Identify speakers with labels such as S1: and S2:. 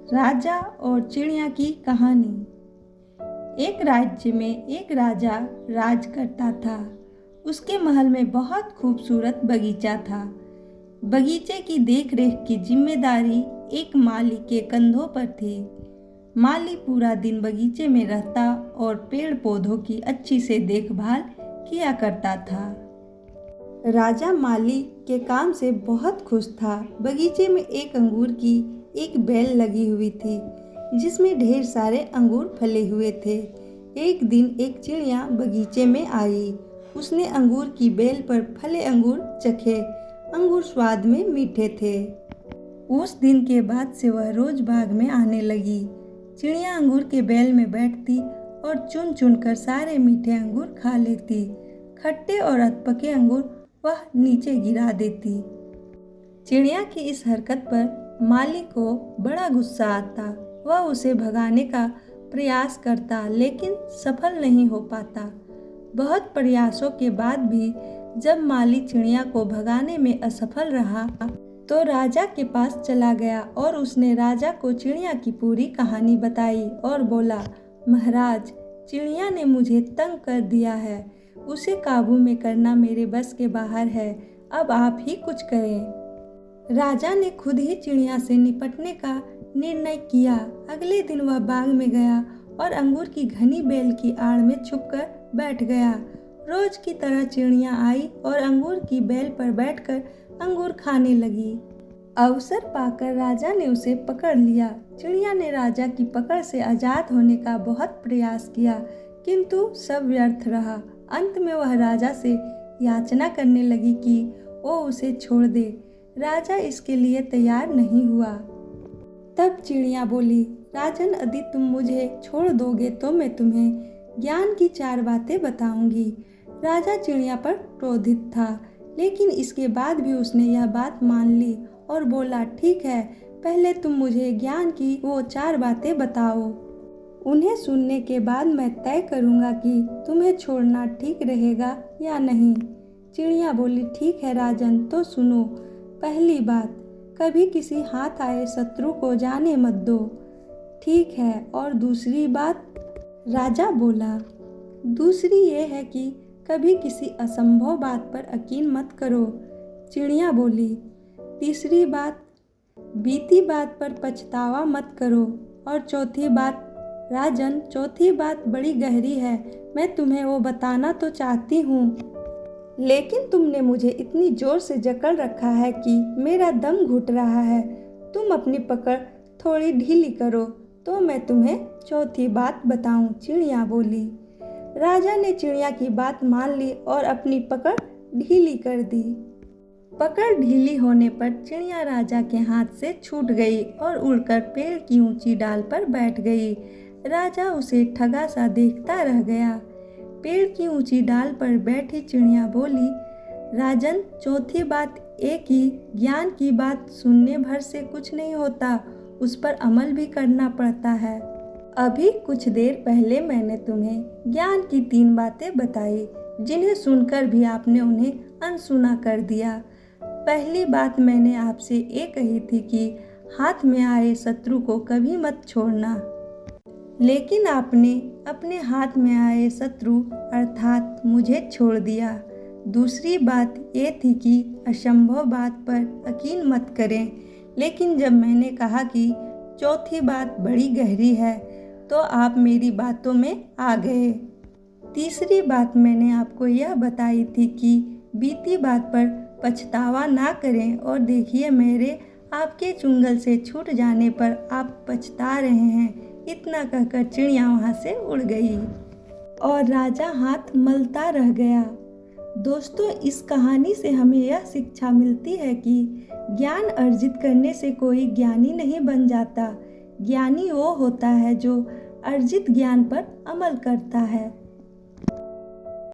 S1: राजा और चिड़िया की कहानी। एक राज्य में एक राजा राज करता था। उसके महल में बहुत खूबसूरत बगीचा था। बगीचे की देखरेख की जिम्मेदारी एक माली के कंधों पर थी। माली पूरा दिन बगीचे में रहता और पेड़ पौधों की अच्छी से देखभाल किया करता था। राजा माली के काम से बहुत खुश था। बगीचे में एक अंगूर की एक बेल लगी हुई थी जिसमें ढेर सारे अंगूर फले हुए थे। एक दिन एक चिड़िया बगीचे में आई। उसने अंगूर की बेल पर फले अंगूर चखे। अंगूर स्वाद में मीठे थे। उस दिन के बाद से वह रोज बाग में आने लगी। चिड़िया अंगूर के बेल में बैठती और चुन चुन कर सारे मीठे अंगूर खा लेती। खट्टे और अधपके अंगूर वह नीचे गिरा देती। चिड़िया की इस हरकत पर माली को बड़ा गुस्सा आता। वह उसे भगाने का प्रयास करता लेकिन सफल नहीं हो पाता। बहुत प्रयासों के बाद भी जब माली चिड़िया को भगाने में असफल रहा तो राजा के पास चला गया और उसने राजा को चिड़िया की पूरी कहानी बताई और बोला, महाराज, चिड़िया ने मुझे तंग कर दिया है। उसे काबू में करना मेरे बस के बाहर है। अब आप ही कुछ करें। राजा ने खुद ही चिड़िया से निपटने का निर्णय किया। अगले दिन वह बाग में गया और अंगूर की घनी बेल की आड़ में छुपकर बैठ गया। रोज की तरह चिड़िया आई और अंगूर की बेल पर बैठकर अंगूर खाने लगी। अवसर पाकर राजा ने उसे पकड़ लिया। चिड़िया ने राजा की पकड़ से आजाद होने का बहुत प्रयास किया किंतु सब व्यर्थ रहा। अंत में वह राजा से याचना करने लगी कि वो उसे छोड़ दे। राजा इसके लिए तैयार नहीं हुआ। तब चिड़िया बोली, राजन, यदि तुम मुझे छोड़ दोगे तो मैं तुम्हें ज्ञान की 4 बातें बताऊंगी। राजा चिड़िया पर क्रोधित था लेकिन इसके बाद भी उसने यह बात मान ली और बोला, ठीक है, पहले तुम मुझे ज्ञान की वो 4 बातें बताओ। उन्हें सुनने के बाद मैं तय करूंगा कि तुम्हें छोड़ना ठीक रहेगा या नहीं। चिड़िया बोली, ठीक है राजन, तो सुनो। पहली बात, कभी किसी हाथ आए शत्रु को जाने मत दो। ठीक है, और दूसरी बात? राजा बोला, दूसरी ये है कि कभी किसी असंभव बात पर यकीन मत करो। चिड़िया बोली, तीसरी बात, बीती बात पर पछतावा मत करो। और चौथी बात? राजन, चौथी बात बड़ी गहरी है। मैं तुम्हें वो बताना तो चाहती हूँ लेकिन तुमने मुझे इतनी जोर से जकड़ रखा है कि मेरा दम घुट रहा है। तुम अपनी पकड़ थोड़ी ढीली करो तो मैं तुम्हें चौथी बात बताऊं। चिड़िया बोली। राजा ने चिड़िया की बात मान ली और अपनी पकड़ ढीली कर दी। पकड़ ढीली होने पर चिड़िया राजा के हाथ से छूट गई और उड़कर पेड़ की ऊंची डाल पर बैठ गई। राजा उसे ठगा सा देखता रह गया। पेड़ की ऊंची डाल पर बैठी चिड़िया बोली, राजन, चौथी बात एक ही, ज्ञान की बात सुनने भर से कुछ नहीं होता, उस पर अमल भी करना पड़ता है। अभी कुछ देर पहले मैंने तुम्हें ज्ञान की 3 बातें बताई जिन्हें सुनकर भी आपने उन्हें अनसुना कर दिया। पहली बात मैंने आपसे ये कही थी कि हाथ में आए शत्रु को कभी मत छोड़ना, लेकिन आपने अपने हाथ में आए शत्रु अर्थात मुझे छोड़ दिया। दूसरी बात ये थी कि असंभव बात पर यकीन मत करें, लेकिन जब मैंने कहा कि चौथी बात बड़ी गहरी है तो आप मेरी बातों में आ गए। तीसरी बात मैंने आपको यह बताई थी कि बीती बात पर पछतावा ना करें और देखिए मेरे आपके चुंगल से छूट जाने पर आप पछता रहे हैं। इतना कहकर चिड़िया वहाँ से उड़ गई और राजा हाथ मलता रह गया। दोस्तों, इस कहानी से हमें यह शिक्षा मिलती है कि ज्ञान अर्जित करने से कोई ज्ञानी नहीं बन जाता। ज्ञानी वो होता है जो अर्जित ज्ञान पर अमल करता है।